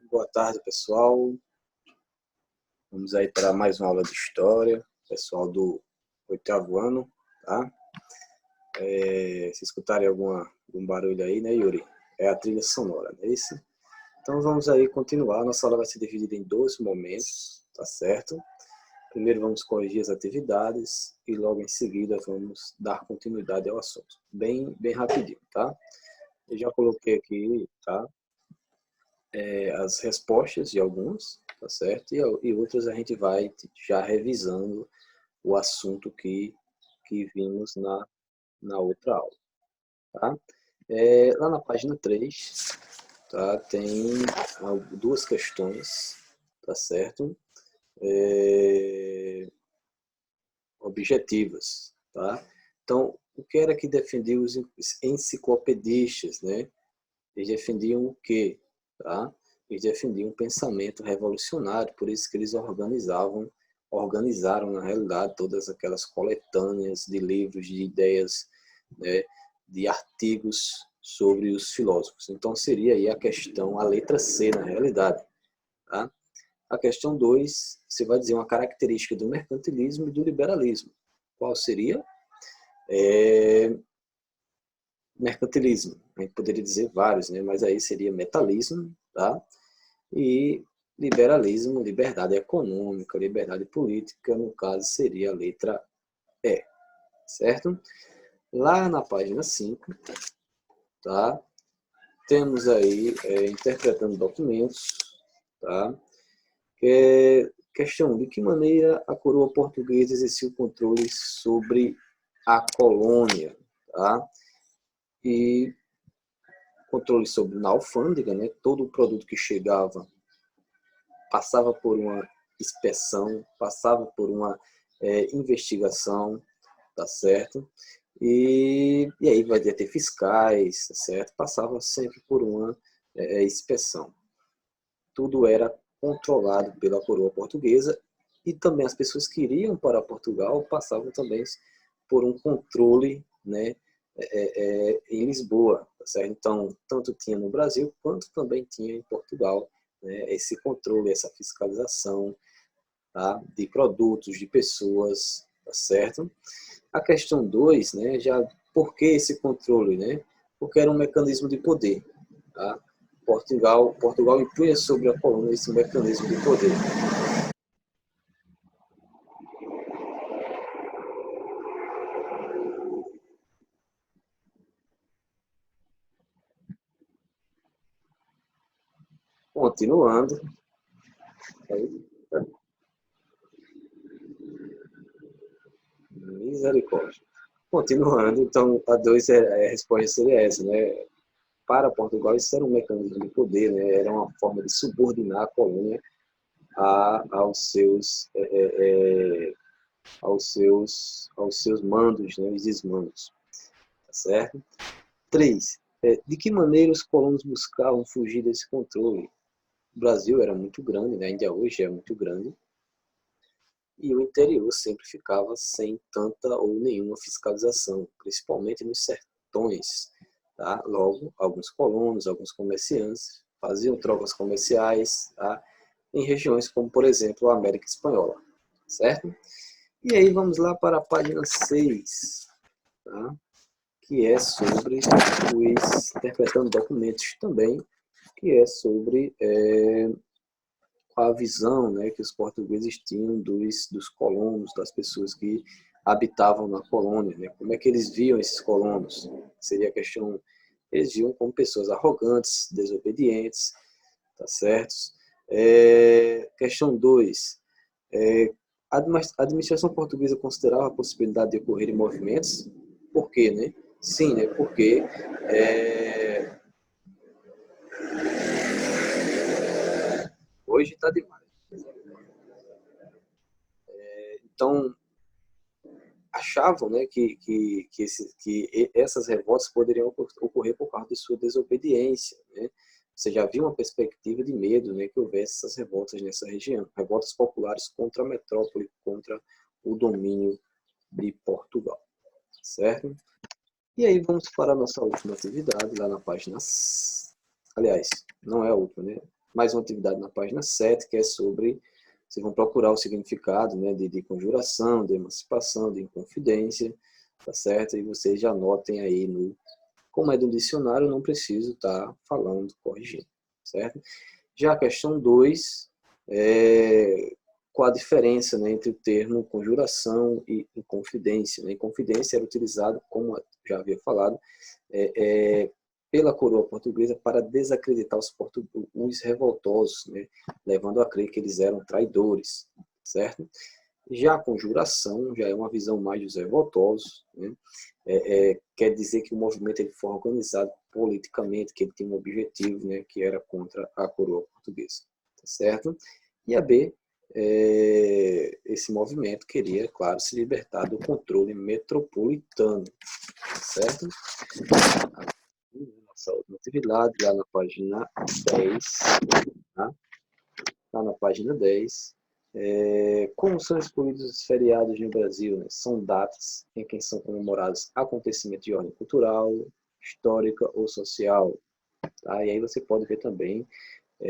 Boa tarde, pessoal. Vamos aí para mais uma aula de história, pessoal do 8º ano, tá? Se escutarem algum barulho aí, né, Yuri? É a trilha sonora, não é isso? Então vamos aí continuar. Nossa aula vai ser dividida em 2 momentos, tá certo? Primeiro vamos corrigir as atividades e logo em seguida vamos dar continuidade ao assunto. Bem rapidinho, tá? Eu já coloquei aqui, tá? As respostas de alguns, tá certo? E outras a gente vai já revisando o assunto que vimos na outra aula, tá? Lá na página 3, tá? Tem 2 questões, tá certo? Objetivas, tá? Então, o que era que defendiam os enciclopedistas, né? Eles defendiam o quê? Tá? Eles defendiam um pensamento revolucionário, por isso que eles organizaram, na realidade, todas aquelas coletâneas de livros, de ideias, né, de artigos sobre os filósofos. Então, seria aí a letra C, na realidade. Tá? A questão 2, você vai dizer uma característica do mercantilismo e do liberalismo. Qual seria? Mercantilismo. A gente poderia dizer vários, né? Mas aí seria metalismo, tá? E liberalismo, liberdade econômica, liberdade política, no caso seria a letra E, certo? Lá na página 5, tá? Temos aí interpretando documentos, tá? Questão: de que maneira a coroa portuguesa exercia o controle sobre a colônia, tá? E controle sobre na alfândega, né? Todo o produto que chegava passava por uma inspeção, passava por uma investigação, tá certo? E aí vai ter fiscais, tá certo? Passava sempre por uma inspeção. Tudo era controlado pela coroa portuguesa e também as pessoas que iriam para Portugal passavam também por um controle, né, em Lisboa, tá certo? Então, tanto tinha no Brasil quanto também tinha em Portugal, né, esse controle, essa fiscalização, tá, de produtos, de pessoas, tá certo? A questão 2, né, já por que esse controle, né? Porque era um mecanismo de poder, tá? Portugal impunha sobre a colônia esse mecanismo de poder. Continuando, misericórdia. Continuando, então a 2 a resposta seria essa, né? Para Portugal isso era um mecanismo de poder, né? Era uma forma de subordinar a colônia aos seus mandos, né? Os desmandos, tá certo? 3. De que maneira os colonos buscavam fugir desse controle? O Brasil era muito grande, né? Ainda hoje é muito grande, e o interior sempre ficava sem tanta ou nenhuma fiscalização, principalmente nos sertões. Tá? Logo, alguns colonos, alguns comerciantes faziam trocas comerciais, tá? Em regiões como, por exemplo, a América Espanhola, certo? E aí vamos lá para a página 6, tá? Que é sobre os interpretando documentos também, que é sobre a visão, né, que os portugueses tinham dos colonos, das pessoas que habitavam na colônia, né? Como é que eles viam esses colonos? Seria a questão, eles viam como pessoas arrogantes, desobedientes, tá certo? Questão 2. A administração portuguesa considerava a possibilidade de ocorrerem movimentos. Por quê, né? Sim, né? Porque hoje está demais. Então, achavam, né, que essas revoltas poderiam ocorrer por causa de sua desobediência, né? Você já viu uma perspectiva de medo, né, que houvesse essas revoltas nessa região, revoltas populares contra a metrópole, contra o domínio de Portugal, certo? E aí vamos para a nossa última atividade, lá na página... Aliás, não é a última, né? mais uma atividade na página 7, que é sobre, vocês vão procurar o significado, né, de conjuração, de emancipação, de inconfidência, tá certo? E vocês já anotem aí, como é do dicionário, eu não preciso estar falando, corrigindo, certo? Já a questão 2, qual a diferença, né, entre o termo conjuração e inconfidência, né? Inconfidência era utilizado, como já havia falado, pela coroa portuguesa para desacreditar os revoltosos, né? Levando a crer que eles eram traidores, certo? Já a conjuração já é uma visão mais dos revoltosos, né? Quer dizer que o movimento ele foi organizado politicamente, que ele tinha um objetivo, né, que era contra a coroa portuguesa, tá certo? E a B, esse movimento queria, claro, se libertar do controle metropolitano, tá certo? Nossa última atividade, lá na página 10, tá? Lá na página 10, como são escolhidos os feriados no Brasil? Né? São datas em que são comemorados acontecimentos de ordem cultural, histórica ou social. Tá? E aí você pode ver também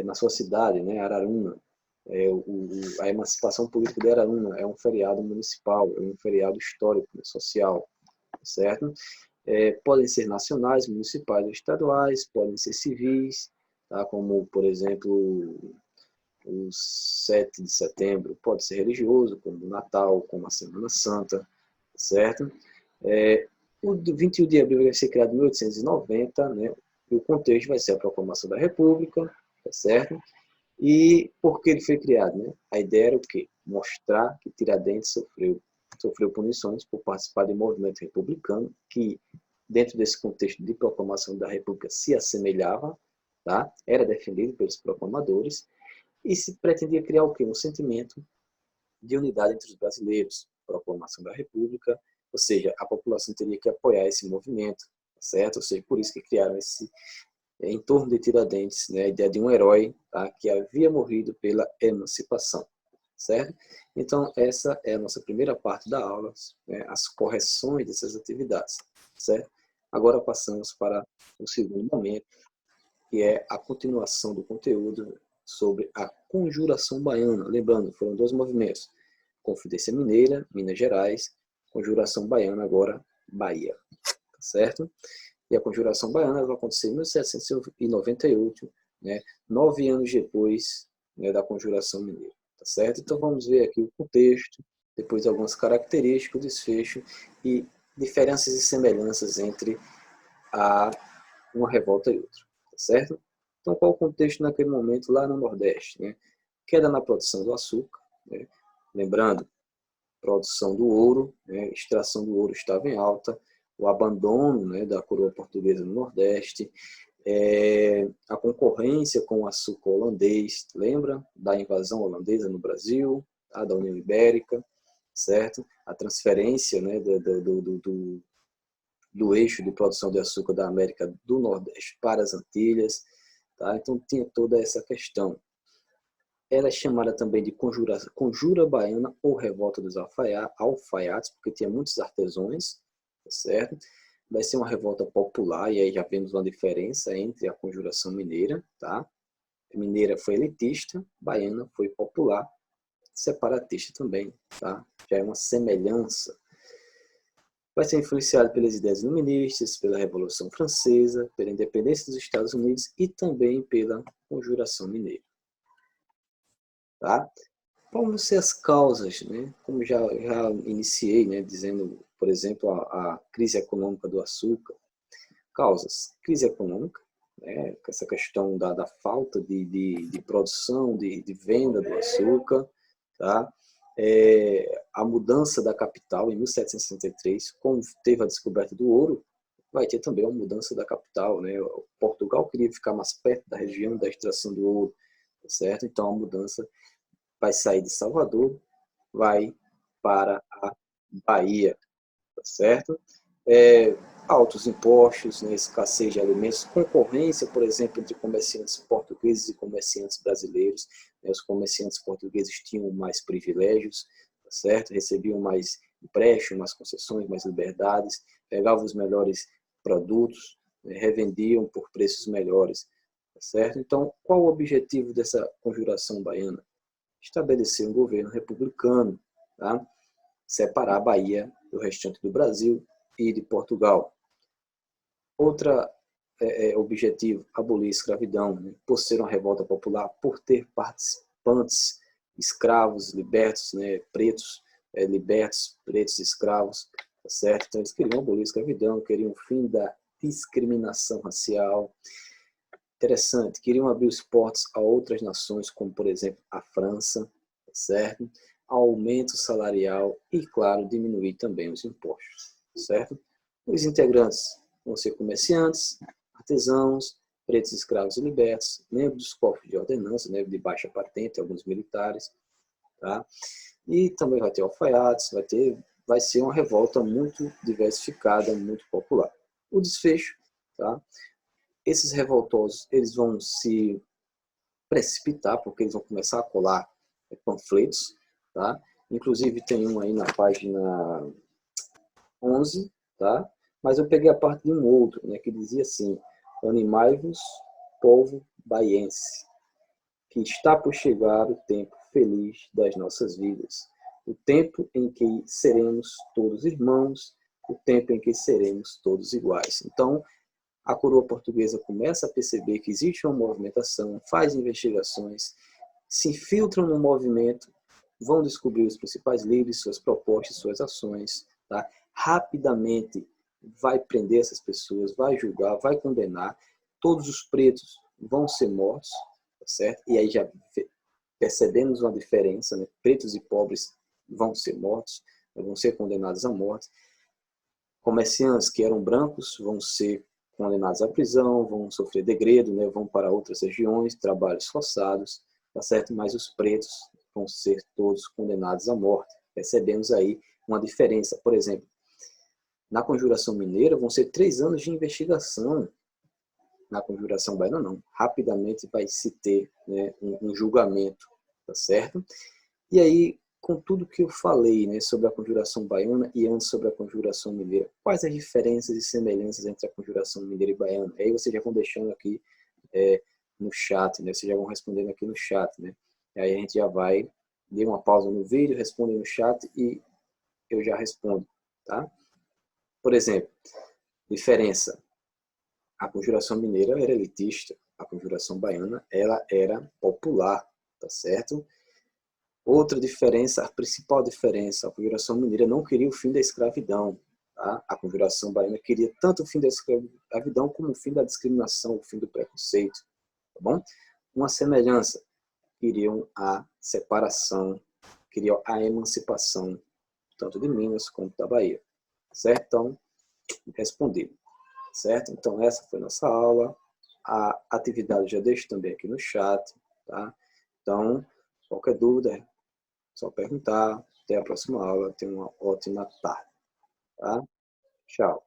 na sua cidade, né, Araruna, a emancipação política de Araruna é um feriado municipal, é um feriado histórico, né, social, certo? Podem ser nacionais, municipais ou estaduais, podem ser civis, tá? Como, por exemplo, o 7 de setembro, pode ser religioso, como o Natal, como a Semana Santa, certo? O 21 de abril vai ser criado em 1890, né? E o contexto vai ser a proclamação da República, tá certo? E por que ele foi criado, né? A ideia era o quê? Mostrar que Tiradentes sofreu punições por participar de um movimento republicano que, dentro desse contexto de proclamação da República, se assemelhava, tá? Era defendido pelos proclamadores, e se pretendia criar o quê? Um sentimento de unidade entre os brasileiros, proclamação da República, ou seja, a população teria que apoiar esse movimento, certo? Ou seja, por isso que criaram esse, em torno de Tiradentes, né, a ideia de um herói, tá, que havia morrido pela emancipação, certo? Então, essa é a nossa primeira parte da aula, né, as correções dessas atividades, certo? Agora passamos para o segundo momento, que é a continuação do conteúdo sobre a conjuração baiana. Lembrando, foram dois movimentos, Confidência Mineira, Minas Gerais, Conjuração Baiana, agora Bahia, tá certo? E a Conjuração Baiana vai acontecer em 1798, né, 9 anos depois, né, da Conjuração Mineira, tá certo? Então vamos ver aqui o contexto, depois algumas características, o desfecho e diferenças e semelhanças entre uma revolta e outra, tá certo? Então qual o contexto naquele momento lá no Nordeste, né? Queda na produção do açúcar, né? Lembrando, produção do ouro, né? Extração do ouro estava em alta, o abandono, né, da coroa portuguesa no Nordeste, a concorrência com o açúcar holandês, lembra da invasão holandesa no Brasil, tá? Da União Ibérica, certo? A transferência, né, do eixo de produção de açúcar da América do Nordeste para as Antilhas, tá? Então tinha toda essa questão. Ela é chamada também de conjura baiana ou revolta dos alfaiates, porque tinha muitos artesãos, tá certo? Vai ser uma revolta popular, e aí já vemos uma diferença entre a conjuração mineira, tá? A mineira foi elitista, baiana foi popular, separatista também, tá? Já é uma semelhança. Vai ser influenciado pelas ideias iluministas, pela Revolução Francesa, pela independência dos Estados Unidos e também pela Conjuração Mineira. Tá? Quais vão ser as causas, né? Como já iniciei, né, dizendo, por exemplo, a crise econômica do açúcar. Causas: crise econômica, né, essa questão da falta de produção, de venda do açúcar, tá? A mudança da capital em 1763, como teve a descoberta do ouro, vai ter também uma mudança da capital, né? Portugal queria ficar mais perto da região da extração do ouro, certo? Então a mudança vai sair de Salvador, vai para a Bahia, tá certo? Altos impostos, né, escassez de alimentos, concorrência, por exemplo, entre comerciantes portugueses e comerciantes brasileiros. Né, os comerciantes portugueses tinham mais privilégios, tá certo? Recebiam mais empréstimos, mais concessões, mais liberdades, pegavam os melhores produtos, né, revendiam por preços melhores certo? Então, qual o objetivo dessa conjuração baiana? Estabelecer um governo republicano, tá? Separar a Bahia do restante do Brasil e de Portugal. Outra objetivo, abolir a escravidão, né? Por ser uma revolta popular, por ter participantes escravos libertos, né? Pretos libertos, pretos escravos, tá certo? Então eles queriam abolir a escravidão, queriam o fim da discriminação racial. Interessante, queriam abrir os portos a outras nações, como por exemplo a França, tá certo? Aumento salarial e, claro, diminuir também os impostos, certo? Os integrantes vão ser comerciantes, artesãos, pretos escravos e libertos, membros dos corpos de ordenança, né, de baixa patente, alguns militares, tá? E também vai ter alfaiates, vai ser uma revolta muito diversificada, muito popular. O desfecho, tá? Esses revoltosos, eles vão se precipitar, porque eles vão começar a colar panfletos, tá? Inclusive tem um aí na página 11, tá? Mas eu peguei a parte de um outro, né, que dizia assim: animai-vos, povo baiense, que está por chegar o tempo feliz das nossas vidas, o tempo em que seremos todos irmãos, o tempo em que seremos todos iguais. Então, a coroa portuguesa começa a perceber que existe uma movimentação, faz investigações, se infiltram no movimento, vão descobrir os principais líderes, suas propostas, suas ações, tá? Rapidamente vai prender essas pessoas, vai julgar, vai condenar, todos os pretos vão ser mortos, tá certo? E aí já percebemos uma diferença, né? Pretos e pobres vão ser mortos, vão ser condenados à morte. Comerciantes que eram brancos vão ser condenados à prisão, vão sofrer degredo, né? Vão para outras regiões, trabalhos forçados, tá certo? Mas os pretos vão ser todos condenados à morte. Percebemos aí uma diferença. Por exemplo, na Conjuração Mineira vão ser 3 anos de investigação. Na Conjuração Baiana não. Rapidamente vai se ter, né, um julgamento, tá certo? E aí, com tudo que eu falei, né, sobre a Conjuração Baiana e antes sobre a Conjuração Mineira, quais as diferenças e semelhanças entre a Conjuração Mineira e Baiana? Aí vocês já vão deixando aqui no chat, né? Vocês já vão respondendo aqui no chat, né? E aí a gente já vai, dê uma pausa no vídeo, responde no chat e eu já respondo, tá? Por exemplo, diferença. A Conjuração Mineira era elitista, a Conjuração Baiana ela era popular, tá certo? Outra diferença, a principal diferença, a Conjuração Mineira não queria o fim da escravidão. Tá? A Conjuração Baiana queria tanto o fim da escravidão como o fim da discriminação, o fim do preconceito. Tá bom? Uma semelhança, queriam a separação, queriam a emancipação, tanto de Minas como da Bahia. Certo? Então, respondido. Certo? Então, essa foi nossa aula. A atividade eu já deixo também aqui no chat. Tá? Então, qualquer dúvida, só perguntar. Até a próxima aula. Tenha uma ótima tarde. Tá? Tchau.